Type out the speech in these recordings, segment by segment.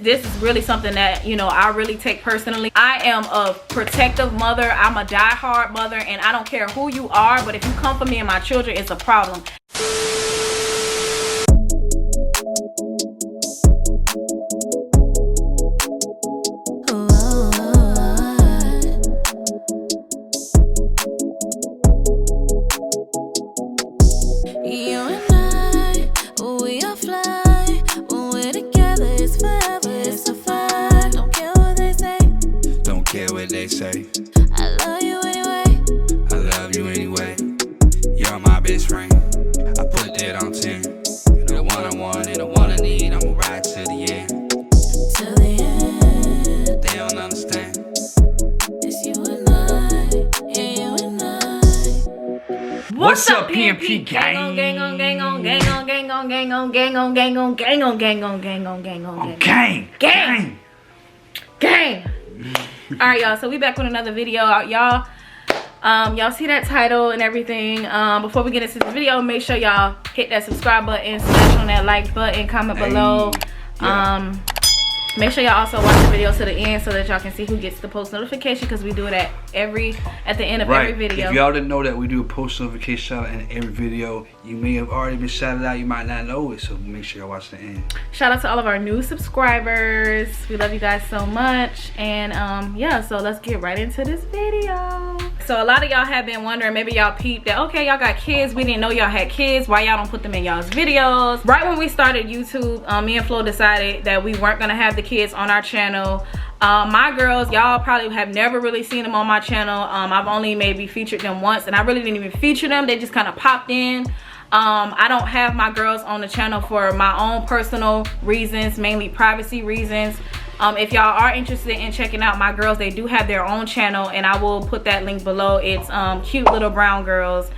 this is really something that, you know, I really take personally. I am a protective mother. I'm a diehard mother, and I don't care who you are, but if you come for me and my children, it's a problem. Say I love you anyway. I love you anyway. You're my best friend. I put that on 10. You're the one I want and the one I need. I'ma ride to the end. To the end. They don't understand. It's you and I. Yeah, you and I. What's up, PMP gang? Gang on, gang on, gang on, gang on, gang on, gang on, gang on, gang on, gang on, gang on, gang on, gang, gang, gang. All right, y'all, so we back with another video. Y'all see that title and everything. Before we get into the video, make sure y'all hit that subscribe button, smash on that like button, comment below. Make sure y'all also watch the video to the end so that y'all can see who gets the post notification, because we do it at the end of every video. If y'all didn't know that we do a post notification shout out in every video, you may have already been shouted out, you might not know it, so make sure y'all watch the end. Shout out to all of our new subscribers. We love you guys so much. And yeah, so let's get right into this video. So a lot of y'all have been wondering, maybe y'all peeped that, okay, y'all got kids, we didn't know y'all had kids, why y'all don't put them in y'all's videos? Right when we started YouTube, me and Flo decided that we weren't gonna have the kids on our channel. My girls, y'all probably have never really seen them on my channel. I've only maybe featured them once, and I really didn't even feature them. They just kind of popped in. I don't have my girls on the channel for my own personal reasons, mainly privacy reasons. If y'all are interested in checking out my girls, they do have their own channel, and I will put that link below. It's Cute Little Brown Girls,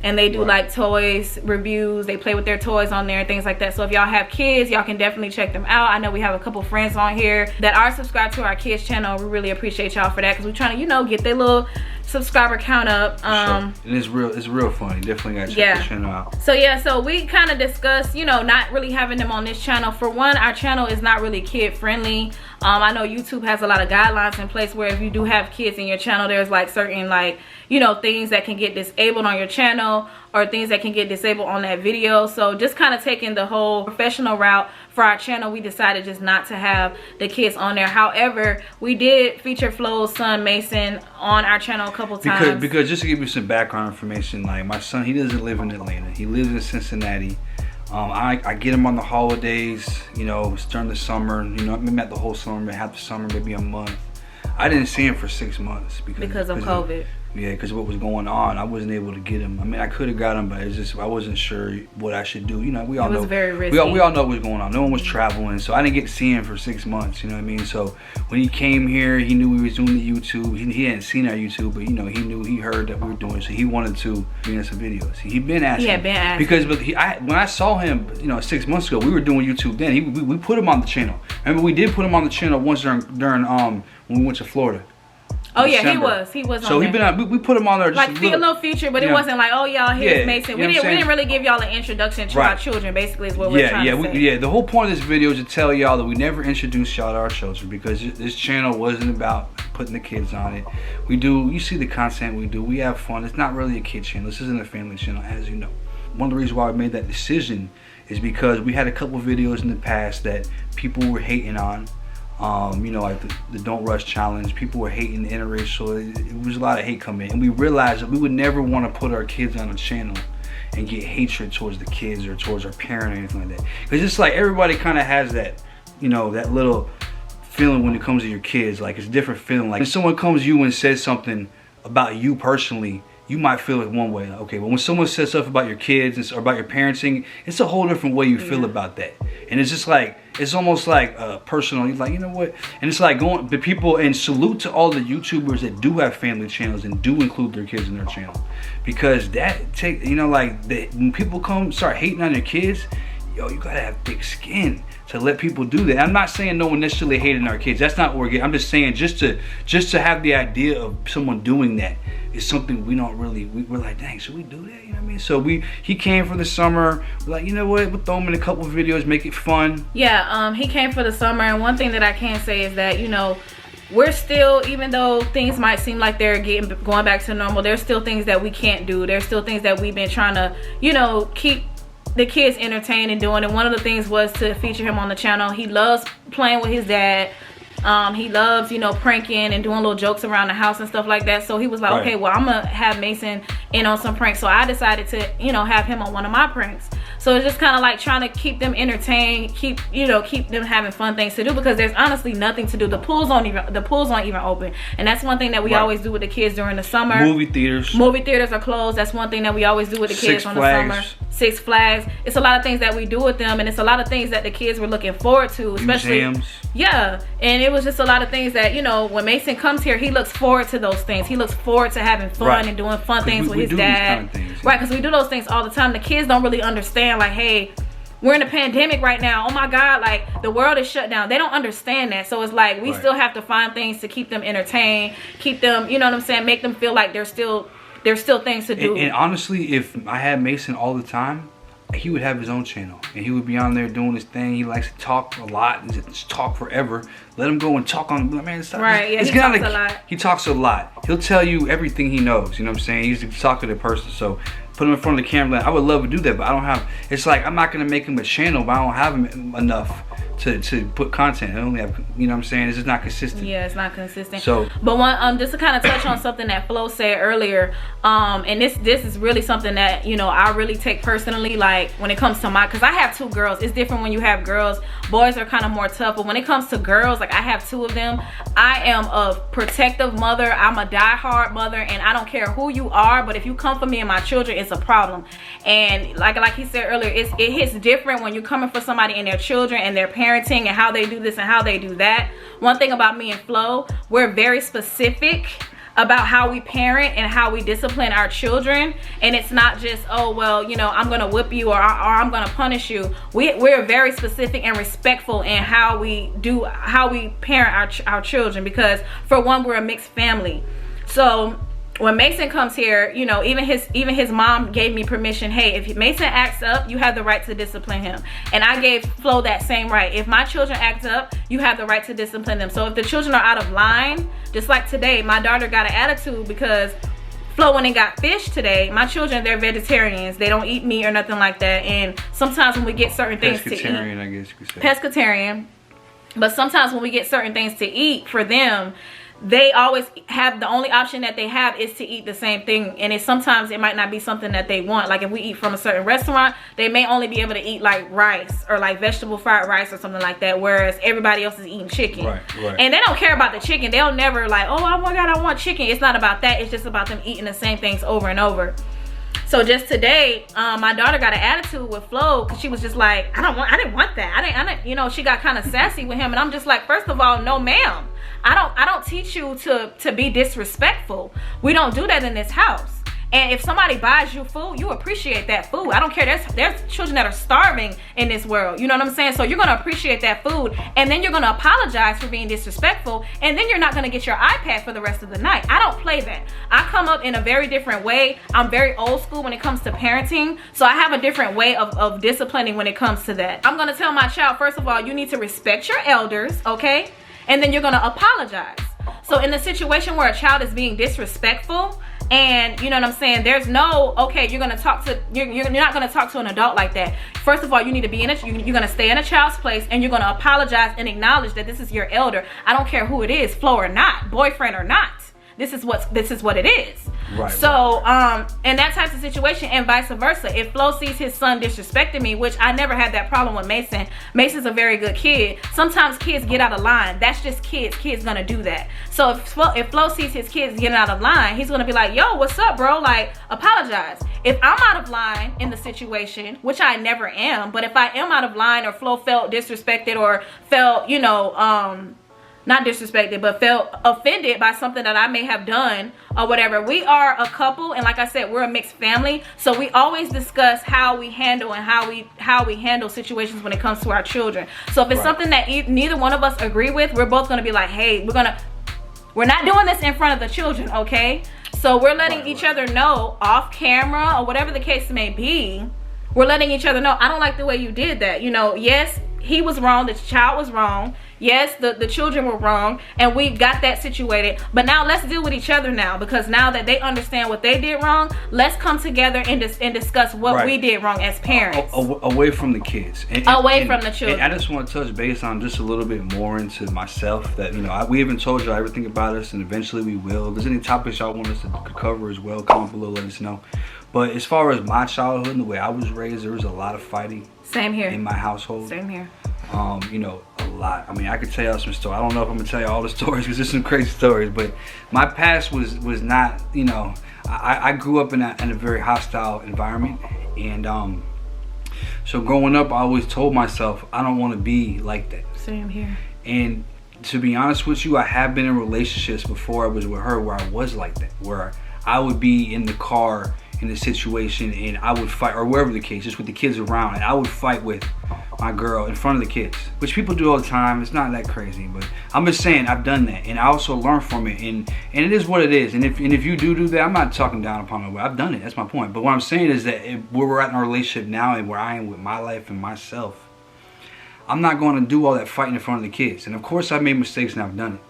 and they do like toys reviews. They play with their toys on there and things like that. So if y'all have kids, y'all can definitely check them out. I know we have a couple friends on here that are subscribed to our kids channel. We really appreciate y'all for that, because we're trying to, you know, get their little subscriber count up. Sure. And it's real funny. Definitely gotta check the channel out. So yeah, so we kind of discussed, you know, not really having them on this channel. For one, our channel is not really kid friendly. I know YouTube has a lot of guidelines in place where if you do have kids in your channel, there's like certain, like, you know, things that can get disabled on your channel, or things that can get disabled on that video. So just kind of taking the whole professional route for our channel, we decided just not to have the kids on there. However, we did feature Flo's son Mason on our channel a couple times. Because just to give you some background information, like my son, he doesn't live in Atlanta. He lives in Cincinnati. I get him on the holidays, you know, it's during the summer, you know, maybe not the whole summer, but half the summer, maybe a month. I didn't see him for 6 months because of COVID. Yeah, because of what was going on. I wasn't able to get him. I mean, I could have got him, but it's just I wasn't sure what I should do. You know, we all know. It was very risky. We all know what was going on. No one was traveling, so I didn't get to see him for 6 months. You know what I mean? So when he came here, he knew we was doing the YouTube. He hadn't seen our YouTube, but you know, he heard that we were doing it, so he wanted to bring us some videos. He'd been asking. He had been asking. Because when I saw him, you know, 6 months ago, we were doing YouTube then. We put him on the channel. Remember, we did put him on the channel once during when we went to Florida. Oh yeah, he was. So we put him on there, just like a little feature, but it wasn't like, oh y'all, here's Mason. We didn't really give y'all an introduction to our children. Basically, is what we're trying to say. The whole point of this video is to tell y'all that we never introduced y'all to our children, because this channel wasn't about putting the kids on it. You see the content we do. We have fun. It's not really a kid channel. This isn't a family channel, as you know. One of the reasons why we made that decision is because we had a couple videos in the past that people were hating on. You know, like the Don't Rush challenge, people were hating the interracial. It was a lot of hate coming in, and we realized that we would never want to put our kids on a channel and get hatred towards the kids or towards our parent or anything like that. Because it's like everybody kind of has that, you know, that little feeling when it comes to your kids. Like, it's a different feeling. Like, if someone comes to you and says something about you personally, you might feel it one way, okay, but when someone says stuff about your kids or about your parenting, it's a whole different way you feel about that. And it's just like, it's almost like personal. You're like, you know what? And it's like going the people, and salute to all the YouTubers that do have family channels and do include their kids in their channel, because that you know, like when people start hating on their kids, yo, you gotta have thick skin to let people do that. I'm not saying no one necessarily hating our kids. That's not what we're getting. I'm just saying just to have the idea of someone doing that is something we don't really, we're like, dang, should we do that? You know what I mean? So he came for the summer. We're like, you know what, we'll throw him in a couple of videos, make it fun. Yeah, he came for the summer, and one thing that I can say is that, you know, we're still, even though things might seem like they're going back to normal, there's still things that we can't do. There's still things that we've been trying to, you know, keep the kids entertained and doing. And one of the things was to feature him on the channel. He loves playing with his dad. He loves, you know, pranking and doing little jokes around the house and stuff like that. So he was like, right. Okay, well, I'm gonna have Mason in on some pranks. So I decided to, you know, have him on one of my pranks. So it's just kind of like trying to keep them entertained, keep them having fun things to do, because there's honestly nothing to do. The pools aren't even open, and that's one thing that we right. always do with the kids during the summer. Movie theaters are closed. That's one thing that we always do with the kids on the summer. Six Flags. It's a lot of things that we do with them, and it's a lot of things that the kids were looking forward to, especially museums. Yeah, and it was just a lot of things that, you know, when Mason comes here, he looks forward to those things. He looks forward to having fun right. and doing fun things with his dad. Kind of things, yeah. Right, because we do those things all the time. The kids don't really understand, like, hey, we're in a pandemic right now. Oh my God, like, the world is shut down. They don't understand that. So it's like we right. still have to find things to keep them entertained, keep them, you know what I'm saying, make them feel like there's still things to do. And honestly, if I had Mason all the time, he would have his own channel and he would be on there doing his thing. He likes to talk a lot, just talk forever. Let him go and talk on, man. Stop. Right, yeah, he talks a lot. He talks a lot. He'll tell you everything he knows. You know what I'm saying? He's a talkative person. So put him in front of the camera. I would love to do that, but I don't have. It's like I'm not gonna make him a channel, but I don't have him enough to put content. I only have, you know what I'm saying? It's just not consistent. Yeah, it's not consistent. So, but one just to kind of touch on something that Flo said earlier, and this is really something that, you know, I really take personally, like when it comes to because I have 2 girls. It's different when you have girls. Boys are kind of more tough, but when it comes to girls, like I have 2 of them. I am a protective mother. I'm a diehard mother, and I don't care who you are, but if you come for me and my children, it's a problem. And like he said earlier, it hits different when you're coming for somebody and their children and their parenting and how they do this and how they do that. One thing about me and Flo, we're very specific about how we parent and how we discipline our children, and it's not just, oh well, you know, I'm gonna whip you or I'm gonna punish you. We're very specific and respectful in how we parent our children, because for one, we're a mixed family. So when Mason comes here, you know, even his mom gave me permission. Hey, if Mason acts up, you have the right to discipline him. And I gave Flo that same right. If my children act up, you have the right to discipline them. So if the children are out of line, just like today, my daughter got an attitude because Flo went and got fish today. My children, they're vegetarians. They don't eat meat or nothing like that. And sometimes when we get certain things to eat, pescatarian, I guess you could say. Pescatarian. But sometimes when we get certain things to eat for them, they always have, the only option that they have is to eat the same thing. And sometimes it might not be something that they want. Like if we eat from a certain restaurant, they may only be able to eat like rice or like vegetable fried rice or something like that, whereas everybody else is eating chicken. Right. And they don't care about the chicken. They'll never like, oh my God, I want chicken. It's not about that. It's just about them eating the same things over and over. So just today, my daughter got an attitude with Flo because she was just like, I didn't want that. I didn't, you know, she got kind of sassy with him, and I'm just like, first of all, no ma'am. I don't teach you to be disrespectful. We don't do that in this house. And if somebody buys you food, you appreciate that food. I don't care. There's children that are starving in this world. You know what I'm saying? So you're going to appreciate that food. And then you're going to apologize for being disrespectful. And then you're not going to get your iPad for the rest of the night. I don't play that. I come up in a very different way. I'm very old school when it comes to parenting. So I have a different way of disciplining when it comes to that. I'm going to tell my child, first of all, you need to respect your elders, okay? And then you're going to apologize. So in the situation where a child is being disrespectful, and you know what I'm saying, there's no, okay, you're gonna talk to, you're not gonna talk to an adult like that. First of all, you need to be you're gonna stay in a child's place, and you're gonna apologize and acknowledge that this is your elder. I don't care who it is, Flo or not, boyfriend or not. This is what it is. Right. So in that type of situation, and vice versa, if Flo sees his son disrespecting me, which I never had that problem with Mason. Mason's a very good kid. Sometimes kids get out of line. That's just kids. Kids gonna do that. So if Flo sees his kids getting out of line, he's gonna be like, yo, what's up, bro? Like, apologize. If I'm out of line in the situation, which I never am, but if I am out of line, or Flo felt disrespected, or felt, you know, not disrespected, but felt offended by something that I may have done or whatever. We are a couple, and like I said, we're a mixed family, so we always discuss how we handle and how we handle situations when it comes to our children. So if it's something that neither one of us agree with, we're both gonna be like, hey, we're not doing this in front of the children, okay? So we're letting each other know off camera or whatever the case may be. We're letting each other know, I don't like the way you did that. You know, yes, he was wrong, the child was wrong. Yes, the children were wrong, and we've got that situated. But now let's deal with each other now, because now that they understand what they did wrong, let's come together and discuss what we did wrong as parents. Away from the kids. Away from the children. And I just want to touch base on just a little bit more into myself. That, you know, we haven't told y'all everything about us, and eventually we will. If there's any topics y'all want us to cover as well, comment below, let us know. But as far as my childhood and the way I was raised, there was a lot of fighting. Same here. In my household. Same here. You know, a lot. I mean, I could tell y'all some stories. I don't know if I'm gonna tell you all the stories, because there's some crazy stories. But my past was not, you know, I grew up in a very hostile environment, and so growing up, I always told myself I don't want to be like that. Same here. And to be honest with you, I have been in relationships before I was with her where I was like that, where I would be in the car in a situation and I would fight, or wherever the case, just with the kids around, and I would fight with my girl in front of the kids, which people do all the time. It's not that crazy, but I'm just saying I've done that, and I also learned from it, and it is what it is. And if you do that, I'm not talking down upon it. I've done it. That's my point. But what I'm saying is that where we're at in our relationship now, and where I am with my life and myself, I'm not going to do all that fighting in front of the kids. And of course, I've made mistakes and I've done it.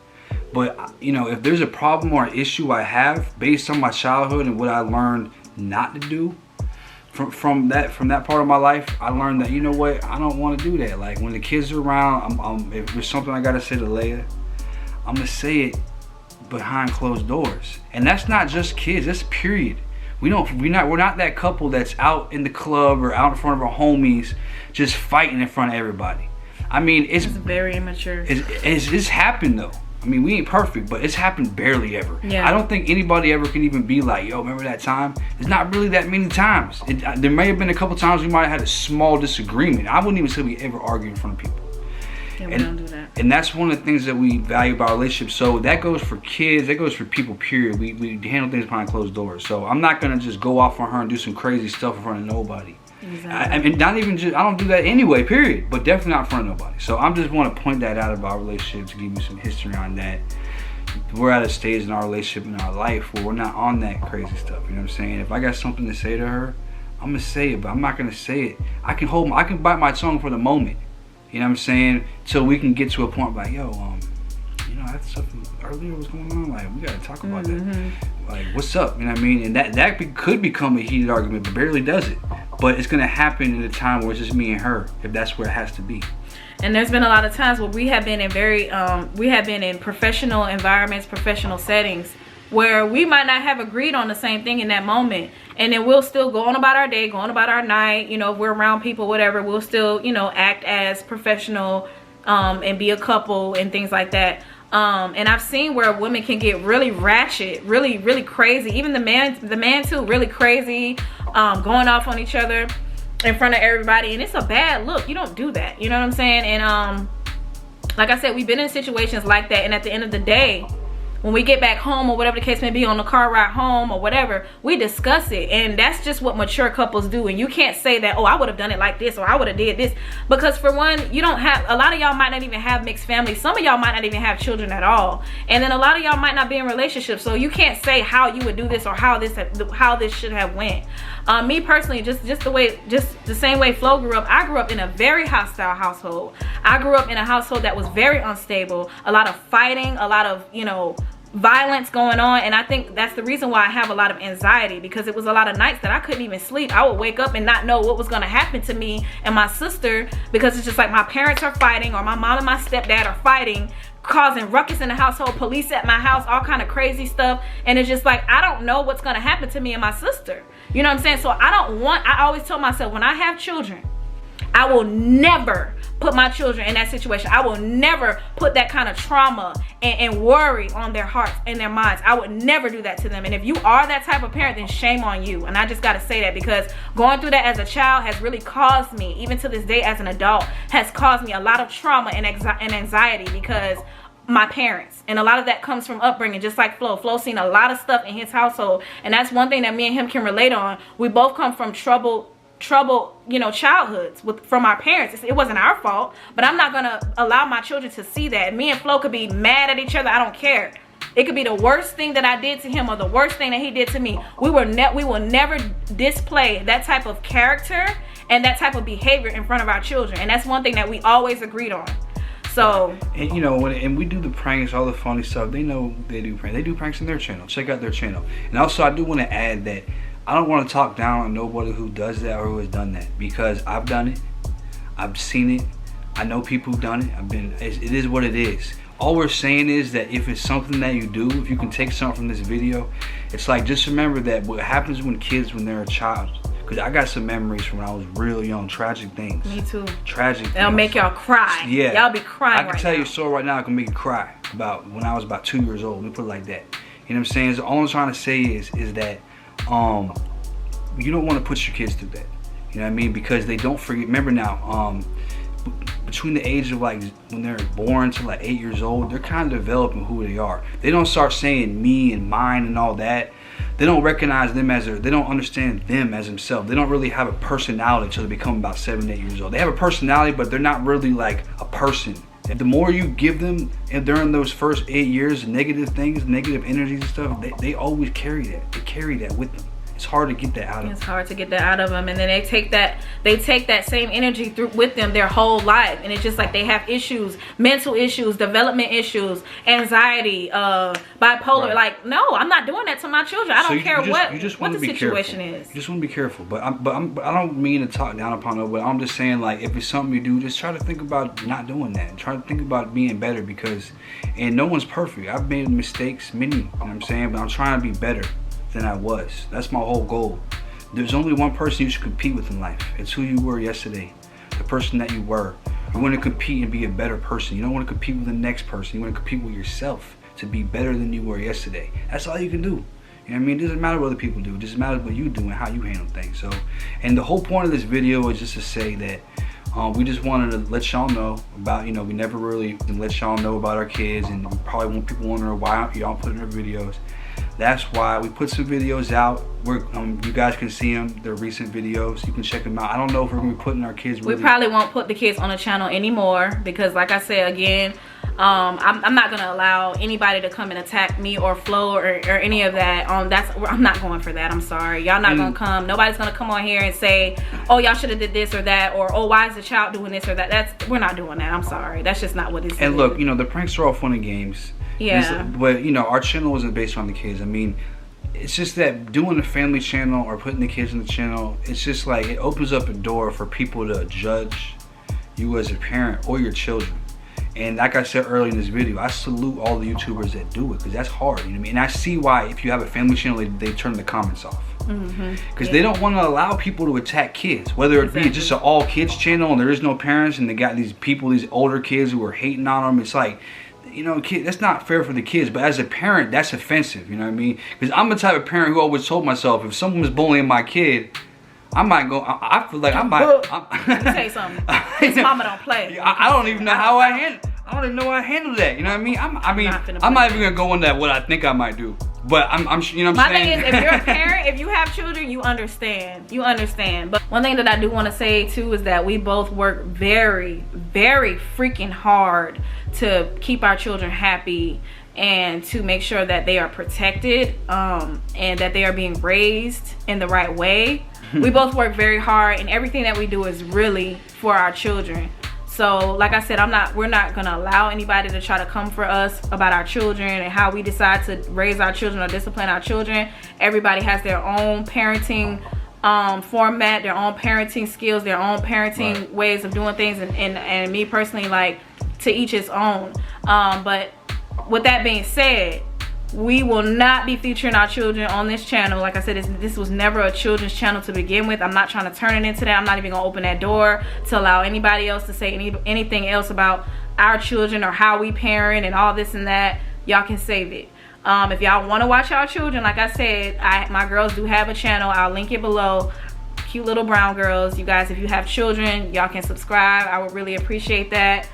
But you know, if there's a problem or an issue I have based on my childhood and what I learned not to do from that part of my life, I learned that, you know what, I don't want to do that. Like when the kids are around, if there's something I gotta say to Layah, I'm gonna say it behind closed doors. And that's not just kids, that's period. We're not that couple that's out in the club or out in front of our homies just fighting in front of everybody. I mean, it's very immature. It's happened though. I mean, we ain't perfect, but it's happened barely ever. Yeah. I don't think anybody ever can even be like, yo, remember that time? It's not really that many times. There may have been a couple times we might have had a small disagreement. I wouldn't even say we ever argued in front of people. Yeah, we don't do that. And that's one of the things that we value about relationships. So that goes for kids, that goes for people, period. We handle things behind closed doors. So I'm not gonna just go off on her and do some crazy stuff in front of nobody. Exactly. I mean, not even just, I don't do that anyway, period. But definitely not in front of nobody. So I just want to point that out about our relationship, to give you some history on that. We're at a stage in our relationship, in our life, where we're not on that crazy stuff. You know what I'm saying? If I got something to say to her, I'm gonna say it, but I'm not gonna say it. I can bite my tongue for the moment. You know what I'm saying? Till we can get to a point like, yo, you know, that stuff earlier was going on. Like, we gotta talk about that. Like, what's up? You know what I mean? And that could become a heated argument, but barely does it. But it's gonna happen at a time where it's just me and her, if that's where it has to be. And there's been a lot of times where we have been in professional environments, professional settings, where we might not have agreed on the same thing in that moment, and then we'll still go on about our day, go on about our night. You know, if we're around people, whatever, we'll still, you know, act as professional and be a couple and things like that. And I've seen where women can get really ratchet, really crazy. Even the man too, really crazy, going off on each other in front of everybody, and it's a bad look. You don't do that, you know what I'm saying? And like I said, we've been in situations like that, and at the end of the day, when we get back home or whatever the case may be, on the car ride home or whatever, we discuss it. And that's just what mature couples do. And you can't say that, oh, I would have done it like this, or I would have did this, because for one, you don't have, a lot of y'all might not even have mixed families. Some of y'all might not even have children at all, and then a lot of y'all might not be in relationships, so you can't say how you would do this or how this should have went. Me personally, just the same way Flo grew up, I grew up in a very hostile household. I grew up in a household that was very unstable, a lot of fighting, a lot of, you know, violence going on. And I think that's the reason why I have a lot of anxiety, because it was a lot of nights that I couldn't even sleep. I would wake up and not know what was going to happen to me and my sister, because it's just like my parents are fighting, or my mom and my stepdad are fighting, causing ruckus in the household, police at my house, all kind of crazy stuff. And it's just like, I don't know what's going to happen to me and my sister. You know what I'm saying? So I always tell myself, when I have children, I will never put my children in that situation. I will never put that kind of trauma and worry on their hearts and their minds. I would never do that to them. And if you are that type of parent, then shame on you. And I just got to say that, because going through that as a child has really caused me, even to this day as an adult, has caused me a lot of trauma and anxiety, because my parents, and a lot of that comes from upbringing, just like Flo's seen a lot of stuff in his household, and that's one thing that me and him can relate on. We both come from troubled, you know, childhoods from our parents. It wasn't our fault, but I'm not gonna allow my children to see that. Me and Flo could be mad at each other, I don't care, It could be the worst thing that I did to him or the worst thing that he did to me. We will never display that type of character and that type of behavior in front of our children. And that's one thing that we always agreed on. So, and you know, and we do the pranks, all the funny stuff. They know they do pranks. They do pranks in their channel. Check out their channel. And also, I do want to add that I don't want to talk down on nobody who does that or who has done that, because I've done it. I've seen it. I know people who've done it. It is what it is. All we're saying is that if it's something that you do, if you can take something from this video, it's like, just remember that what happens when they're a child. Because I got some memories from when I was real young, tragic things. Me too. Tragic things. It'll make y'all cry. Yeah. Y'all be crying I can tell you a story right now that can make you cry about when I was about 2 years old. Let me put it like that. You know what I'm saying? So all I'm trying to say is that you don't want to put your kids through that. You know what I mean? Because they don't forget. Remember now, between the age of like when they're born to like 8 years old, they're kind of developing who they are. They don't start saying me and mine and all that. They don't recognize them as they don't understand them as themselves. They don't really have a personality until they become about 7, 8 years old. They have a personality, but they're not really like a person. And the more you give them and during those first 8 years, negative things, negative energies and stuff, they always carry that. They carry that with them. It's hard to get that out of them. It's hard to get that out of them, and then they take that same energy through with them their whole life, and it's just like they have issues, mental issues, development issues, anxiety, bipolar. Right. Like, no, I'm not doing that to my children. I don't care what the situation is. You just want to be careful. But I don't mean to talk down upon it, but I'm just saying, like, if it's something you do, just try to think about not doing that. Try to think about being better, and no one's perfect. I've made mistakes, many, you know what I'm saying, but I'm trying to be better than I was. That's my whole goal. There's only one person you should compete with in life. It's who you were yesterday, the person that you were. You want to compete and be a better person. You don't want to compete with the next person. You want to compete with yourself to be better than you were yesterday. That's all you can do. You know what I mean? It doesn't matter what other people do. It just matters what you do and how you handle things. So, and the whole point of this video is just to say that we just wanted to let y'all know about, you know, we never really let y'all know about our kids, and probably when people wonder why y'all put in our videos. That's why we put some videos out. You guys can see them. They're recent videos. You can check them out. I don't know if we're gonna be putting our kids. We probably won't put the kids on the channel anymore, because, like I said again, I'm not gonna allow anybody to come and attack me or Flo or any of that. I'm not going for that. I'm sorry. Y'all not gonna come. Nobody's gonna come on here and say, oh, y'all should have did this or that, or oh, why is the child doing this or that. We're not doing that. I'm sorry. That's just not what it's. And look, you know, the pranks are all fun and games. Yeah. But you know, our channel wasn't based on the kids. I mean, it's just that doing a family channel or putting the kids in the channel, it's just like it opens up a door for people to judge you as a parent or your children. And like I said earlier in this video, I salute all the YouTubers that do it, because that's hard, you know what I mean? And I see why if you have a family channel, they turn the comments off. Because they don't want to allow people to attack kids, whether it be just an all kids channel and there is no parents, and they got these people, these older kids who are hating on them. It's like, you know, that's not fair for the kids, but as a parent, that's offensive, you know what I mean? Because I'm the type of parent who always told myself, if someone was bullying my kid, I might go, I feel like I might. Let me tell you something. His mama don't play. I don't even know how I handle that, you know what I mean? I'm not even gonna go into what I think I might do. But I'm you know what I'm saying? My thing is, if you're a parent, if you have children, you understand. But one thing that I do want to say too is that we both work very, very freaking hard to keep our children happy and to make sure that they are protected, and that they are being raised in the right way. We both work very hard, and everything that we do is really for our children. So like I said, we're not gonna allow anybody to try to come for us about our children and how we decide to raise our children or discipline our children. Everybody has their own parenting format, their own parenting skills, their own parenting ways of doing things, and me personally, like, to each his own. But with that being said, we will not be featuring our children on this channel. Like I said, this was never a children's channel to begin with. I'm not trying to turn it into that. I'm not even gonna open that door to allow anybody else to say anything else about our children or how we parent and all this and that. Y'all can save it. If y'all want to watch our children, like I said, my girls do have a channel. I'll link it below. Cute little brown girls. You guys, if you have children, y'all can subscribe. I would really appreciate that.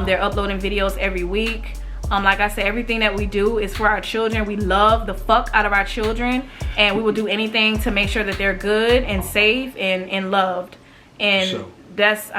They're uploading videos every week. Like I said, everything that we do is for our children. We love the fuck out of our children, and we will do anything to make sure that they're good and safe and loved. And that's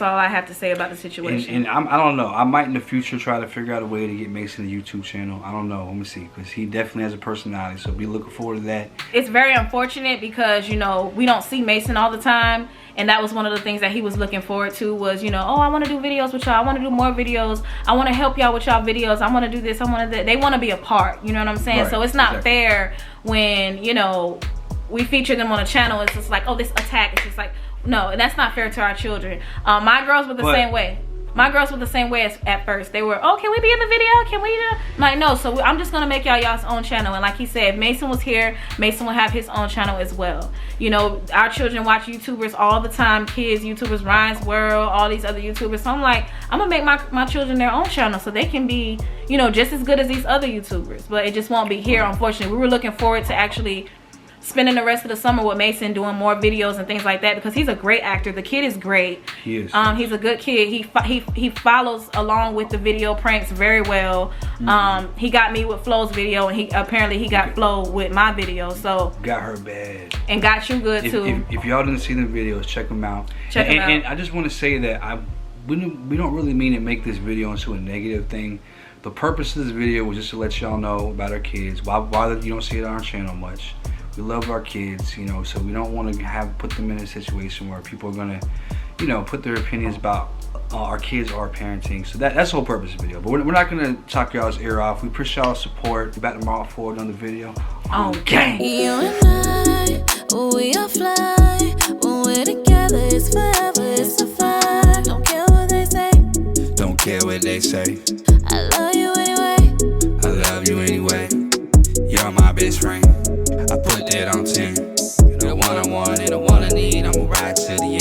all I have to say about the situation. And I don't know. I might in the future try to figure out a way to get Mason a YouTube channel. I don't know. Let me see, because he definitely has a personality. So be looking forward to that. It's very unfortunate because, you know, we don't see Mason all the time. And that was one of the things that he was looking forward to was, you know, oh, I want to do videos with y'all. I want to do more videos. I want to help y'all with y'all videos. I want to do this. I want to do that. They want to be a part. You know what I'm saying? Right, so it's not fair when, you know, we feature them on a channel. It's just like, oh, this attack. It's just like, no, and that's not fair to our children. My girls were the same way. My girls were the same way at first. They were, oh, can we be in the video? Can we? I'm like, no. So I'm just gonna make y'all's own channel. And like he said, if Mason was here, Mason will have his own channel as well. You know, our children watch YouTubers all the time. Kids, YouTubers, Ryan's World, all these other YouTubers. So I'm like, I'm gonna make my children their own channel so they can be, you know, just as good as these other YouTubers. But it just won't be here, unfortunately. We were looking forward to actually spending the rest of the summer with Mason, doing more videos and things like that, because he's a great actor. The kid is great. He is. He's a good kid. He follows along with the video pranks very well. He got me with Flo's video, and he got Flo with my video. So got her bad and got you good too. If y'all didn't see the videos, check them out. And I just want to say that we don't really mean to make this video into a negative thing. The purpose of this video was just to let y'all know about our kids. Why you don't see it on our channel much. We love our kids, you know, so we don't want to put them in a situation where people are gonna, you know, put their opinions about our kids or our parenting. So that's the whole purpose of the video. But we're not gonna talk y'all's ear off. We appreciate y'all's support. We're back tomorrow for another video. Okay. You and I, we are fly. When we're together, it's forever. It's a fire. Don't care what they say. Don't care what they say. I love you anyway. I love you anyway. You're my best friend. I put that on 10. You're the one I want and the one I need. I'ma ride to the end.